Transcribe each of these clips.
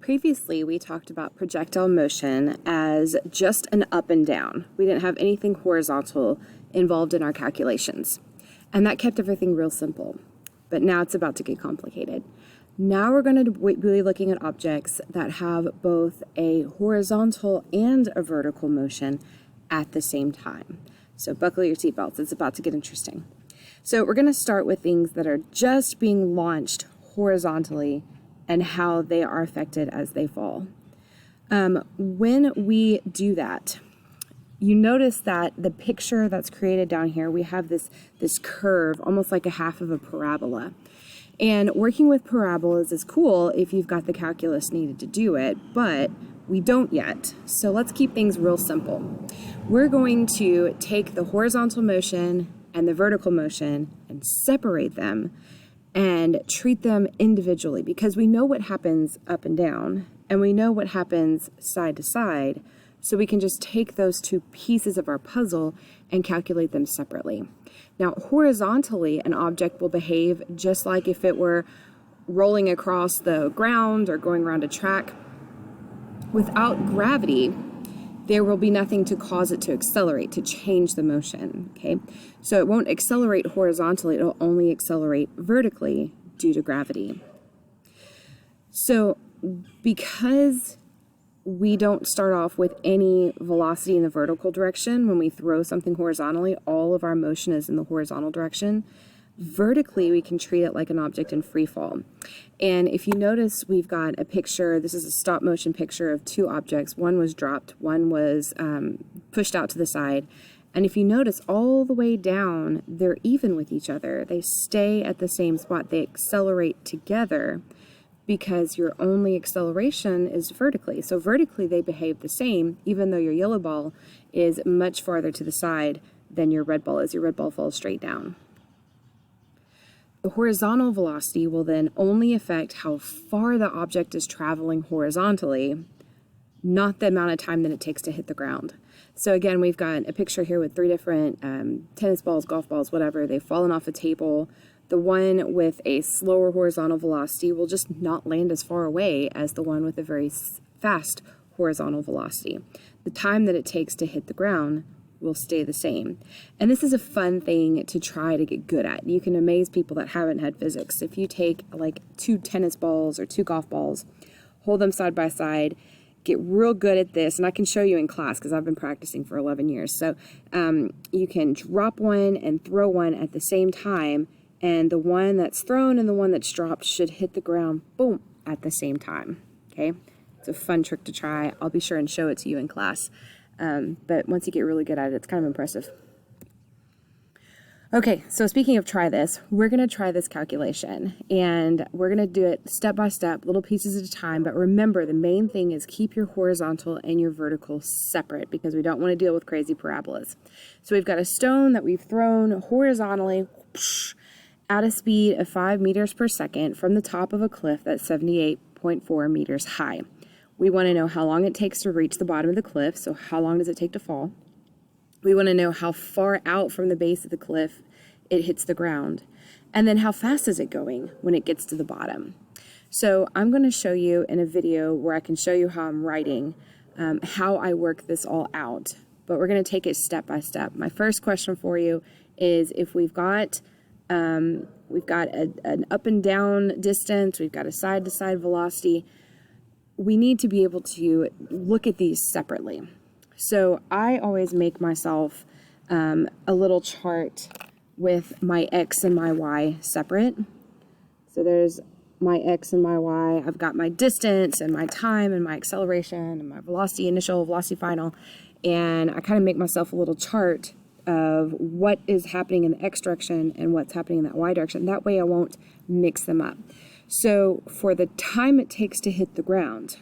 previously we talked about projectile motion as just an up and down. We didn't have anything horizontal involved in our calculations. And that kept everything real simple. But now it's about to get complicated. Now we're going to be looking at objects that have both a horizontal and a vertical motion at the same time. So buckle your seatbelts, it's about to get interesting. So we're going to start with things that are just being launched horizontally and how they are affected as they fall. When we do that, you notice that the picture that's created down here, we have this curve, almost like a half of a parabola. And working with parabolas is cool if you've got the calculus needed to do it, but we don't yet. So let's keep things real simple. We're going to take the horizontal motion and the vertical motion and separate them and treat them individually, because we know what happens up and down and we know what happens side to side, so we can just take those two pieces of our puzzle and calculate them separately. Now, horizontally, an object will behave just like if it were rolling across the ground or going around a track. Without gravity, there will be nothing to cause it to accelerate, to change the motion, okay? So it won't accelerate horizontally, it'll only accelerate vertically due to gravity. So because we don't start off with any velocity in the vertical direction when we throw something horizontally, all of our motion is in the horizontal direction. Vertically, we can treat it like an object in free fall. And if you notice, we've got a picture, this is a stop motion picture of two objects. One was dropped, one was pushed out to the side. And if you notice, all the way down, they're even with each other. They stay at the same spot. They accelerate together because your only acceleration is vertically. So vertically, they behave the same, even though your yellow ball is much farther to the side than your red ball is. Your red ball falls straight down. The horizontal velocity will then only affect how far the object is traveling horizontally, not the amount of time that it takes to hit the ground. So again, we've got a picture here with three different tennis balls, golf balls, whatever. They've fallen off a table. The one with a slower horizontal velocity will just not land as far away as the one with a very fast horizontal velocity. The time that it takes to hit the ground will stay the same. And this is a fun thing to try to get good at. You can amaze people that haven't had physics. If you take like two tennis balls or two golf balls, hold them side by side, get real good at this, and I can show you in class because I've been practicing for 11 years. So you can drop one and throw one at the same time, and the one that's thrown and the one that's dropped should hit the ground, boom, at the same time, okay? It's a fun trick to try. I'll be sure and show it to you in class. But once you get really good at it, it's kind of impressive. Okay, so speaking of try this, we're going to try this calculation, and we're going to do it step by step, little pieces at a time. But remember, the main thing is keep your horizontal and your vertical separate, because we don't want to deal with crazy parabolas. So we've got a stone that we've thrown horizontally at a speed of 5 meters per second from the top of a cliff that's 78.4 meters high. We want to know how long it takes to reach the bottom of the cliff, so how long does it take to fall? We want to know how far out from the base of the cliff it hits the ground, and then how fast is it going when it gets to the bottom. So I'm going to show you in a video where I can show you how I'm writing, how I work this all out, but we're going to take it step by step. My first question for you is, if we've got an up and down distance, we've got a side to side velocity, we need to be able to look at these separately. So I always make myself a little chart with my X and my Y separate. So there's my X and my Y. I've got my distance and my time and my acceleration and my velocity initial, velocity final. And I kind of make myself a little chart of what is happening in the X direction and what's happening in that Y direction. That way I won't mix them up. So for the time it takes to hit the ground,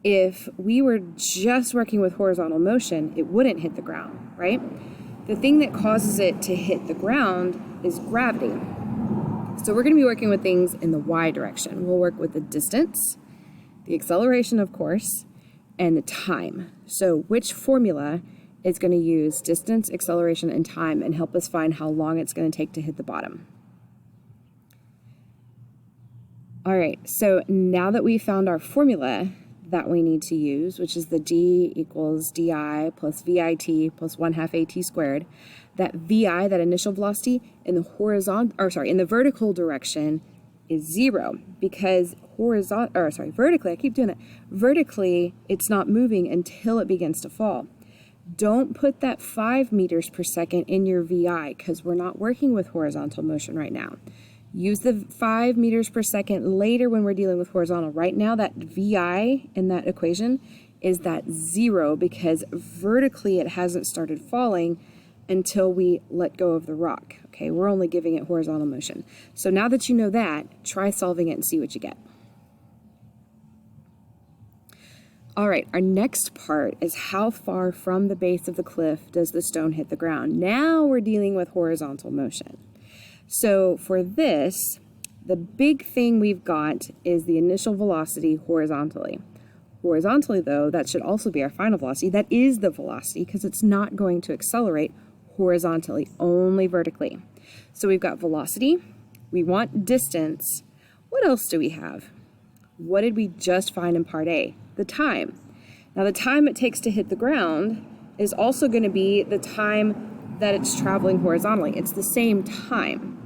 if we were just working with horizontal motion, it wouldn't hit the ground, right? The thing that causes it to hit the ground is gravity. So we're going to be working with things in the Y direction. We'll work with the distance, the acceleration, of course, and the time. So which formula is going to use distance, acceleration, and time and help us find how long it's going to take to hit the bottom? All right, so now that we found our formula that we need to use, which is the d equals di plus vit plus 1/2 at squared, that vi, that initial velocity, in the vertical direction is 0, because vertically, I keep doing that. Vertically, it's not moving until it begins to fall. Don't put that 5 meters per second in your vi, because we're not working with horizontal motion right now. Use the 5 meters per second later when we're dealing with horizontal. Right now, that vi in that equation is that 0, because vertically it hasn't started falling until we let go of the rock. Okay, we're only giving it horizontal motion. So now that you know that, try solving it and see what you get. All right, our next part is how far from the base of the cliff does the stone hit the ground? Now we're dealing with horizontal motion. So for this, the big thing we've got is the initial velocity horizontally. Horizontally, though, that should also be our final velocity. That is the velocity, because it's not going to accelerate horizontally, only vertically. So we've got velocity, we want distance. What else do we have? What did we just find in part A? The time. Now the time it takes to hit the ground is also going to be the time that it's traveling horizontally. It's the same time.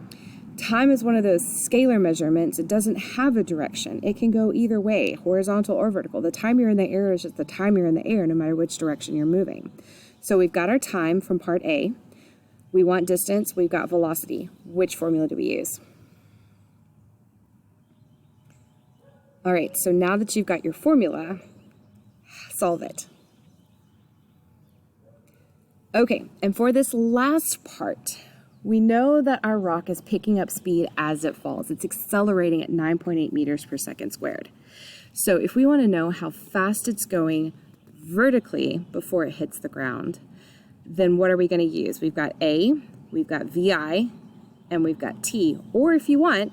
Time is one of those scalar measurements. It doesn't have a direction. It can go either way, horizontal or vertical. The time you're in the air is just the time you're in the air, no matter which direction you're moving. So we've got our time from part A. We want distance. We've got velocity. Which formula do we use? All right, so now that you've got your formula, solve it. Okay, and for this last part, we know that our rock is picking up speed as it falls. It's accelerating at 9.8 meters per second squared. So if we want to know how fast it's going vertically before it hits the ground, then what are we going to use? We've got A, we've got VI, and we've got T. Or if you want,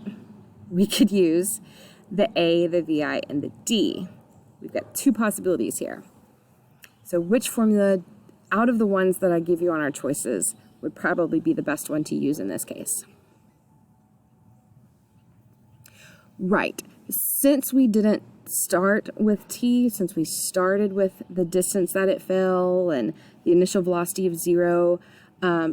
we could use the A, the VI, and the D. We've got two possibilities here. So which formula out of the ones that I give you on our choices would probably be the best one to use in this case? Right, since we didn't start with T, since we started with the distance that it fell and the initial velocity of 0,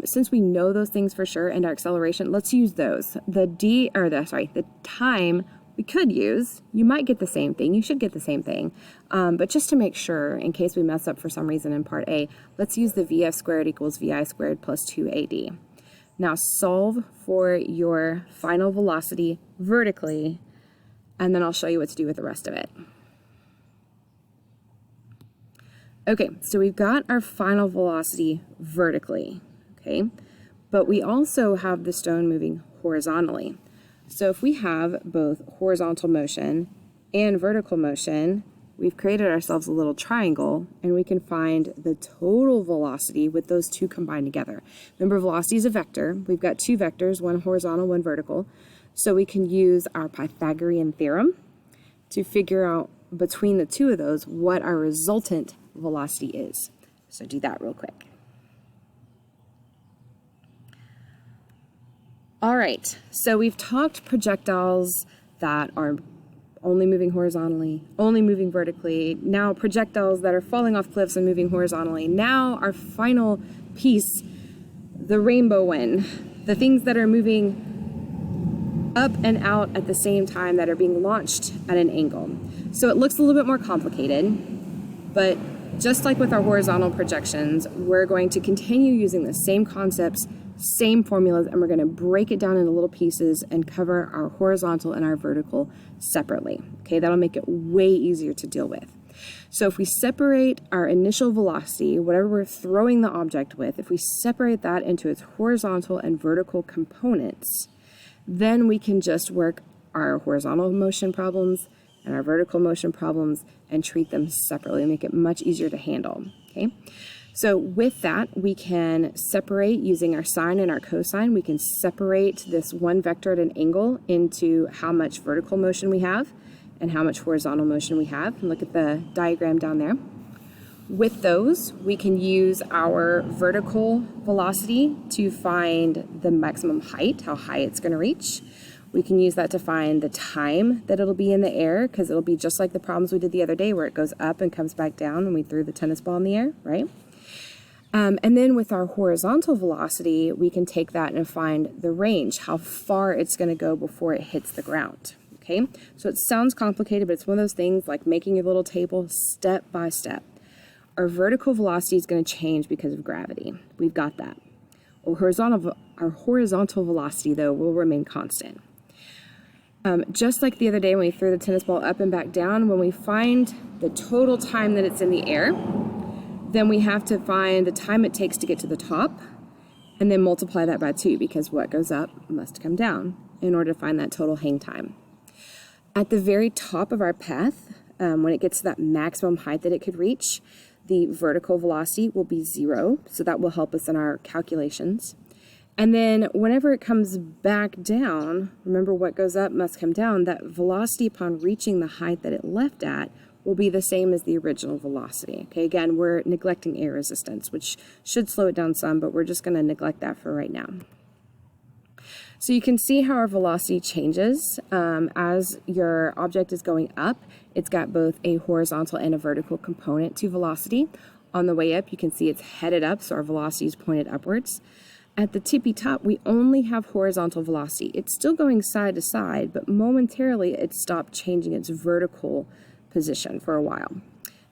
since we know those things for sure and our acceleration, let's use those. The time we could use, you might get the same thing, you should get the same thing, but just to make sure, in case we mess up for some reason in part A, let's use the VF squared equals VI squared plus 2AD. Now solve for your final velocity vertically, and then I'll show you what to do with the rest of it. Okay, so we've got our final velocity vertically, okay? But we also have the stone moving horizontally. So if we have both horizontal motion and vertical motion, we've created ourselves a little triangle, and we can find the total velocity with those two combined together. Remember, velocity is a vector. We've got two vectors, one horizontal, one vertical. So we can use our Pythagorean theorem to figure out between the two of those what our resultant velocity is. So do that real quick. All right, so we've talked projectiles that are only moving horizontally, only moving vertically, now projectiles that are falling off cliffs and moving horizontally. Now our final piece, the rainbow one, the things that are moving up and out at the same time that are being launched at an angle. So it looks a little bit more complicated, but just like with our horizontal projections, we're going to continue using the same concepts, same formulas, and we're going to break it down into little pieces and cover our horizontal and our vertical separately. Okay, that'll make it way easier to deal with. So if we separate our initial velocity, whatever we're throwing the object with, if we separate that into its horizontal and vertical components, then we can just work our horizontal motion problems and our vertical motion problems and treat them separately and make it much easier to handle. Okay. So with that, we can separate using our sine and our cosine. We can separate this one vector at an angle into how much vertical motion we have and how much horizontal motion we have. And look at the diagram down there. With those, we can use our vertical velocity to find the maximum height, how high it's going to reach. We can use that to find the time that it'll be in the air, because it'll be just like the problems we did the other day where it goes up and comes back down when we threw the tennis ball in the air, right? And then with our horizontal velocity, we can take that and find the range, how far it's going to go before it hits the ground. Okay, so it sounds complicated, but it's one of those things like making your little table step by step. Our vertical velocity is going to change because of gravity. We've got that. Our horizontal velocity, though, will remain constant. Just like the other day when we threw the tennis ball up and back down, when we find the total time that it's in the air, then we have to find the time it takes to get to the top and then multiply that by 2, because what goes up must come down in order to find that total hang time. At the very top of our path, when it gets to that maximum height that it could reach, the vertical velocity will be 0, so that will help us in our calculations. And then whenever it comes back down, remember what goes up must come down, that velocity upon reaching the height that it left at will be the same as the original velocity. Okay, again, we're neglecting air resistance, which should slow it down some, but we're just going to neglect that for right now. So you can see how our velocity changes as your object is going up. It's got both a horizontal and a vertical component to velocity. On the way up, you can see it's headed up, so our velocity is pointed upwards. At the tippy top, we only have horizontal velocity. It's still going side to side, but momentarily it stopped changing its vertical position for a while.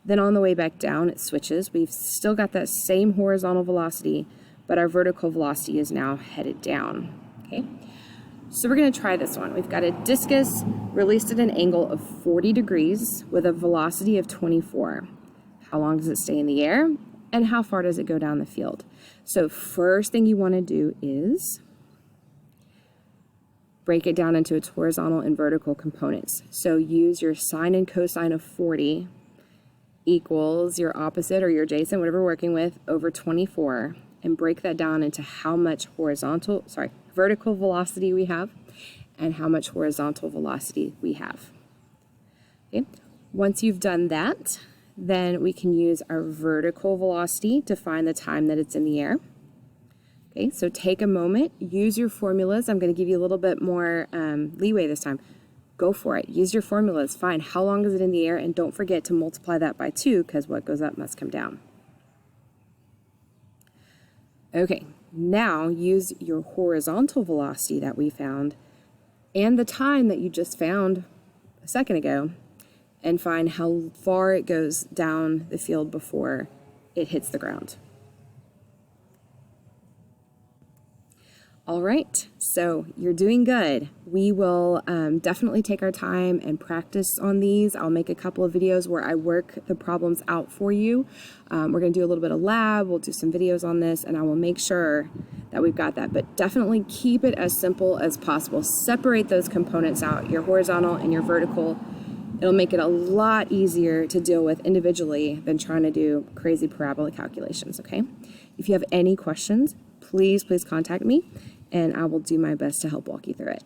Then on the way back down, it switches. We've still got that same horizontal velocity, but our vertical velocity is now headed down. Okay, so we're going to try this one. We've got a discus released at an angle of 40 degrees with a velocity of 24. How long does it stay in the air? And how far does it go down the field? So first thing you want to do is break it down into its horizontal and vertical components. So use your sine and cosine of 40 equals your opposite or your adjacent, whatever we're working with, over 24, and break that down into how much vertical velocity we have and how much horizontal velocity we have. Okay. Once you've done that, then we can use our vertical velocity to find the time that it's in the air. Okay, so take a moment, use your formulas. I'm going to give you a little bit more leeway this time. Go for it. Use your formulas. Find how long is it in the air, and don't forget to multiply that by 2, because what goes up must come down. Okay, now use your horizontal velocity that we found and the time that you just found a second ago, and find how far it goes down the field before it hits the ground. All right, so you're doing good. We will definitely take our time and practice on these. I'll make a couple of videos where I work the problems out for you. We're going to do a little bit of lab. We'll do some videos on this, and I will make sure that we've got that. But definitely keep it as simple as possible. Separate those components out, your horizontal and your vertical. It'll make it a lot easier to deal with individually than trying to do crazy parabola calculations, okay? If you have any questions, please contact me, and I will do my best to help walk you through it.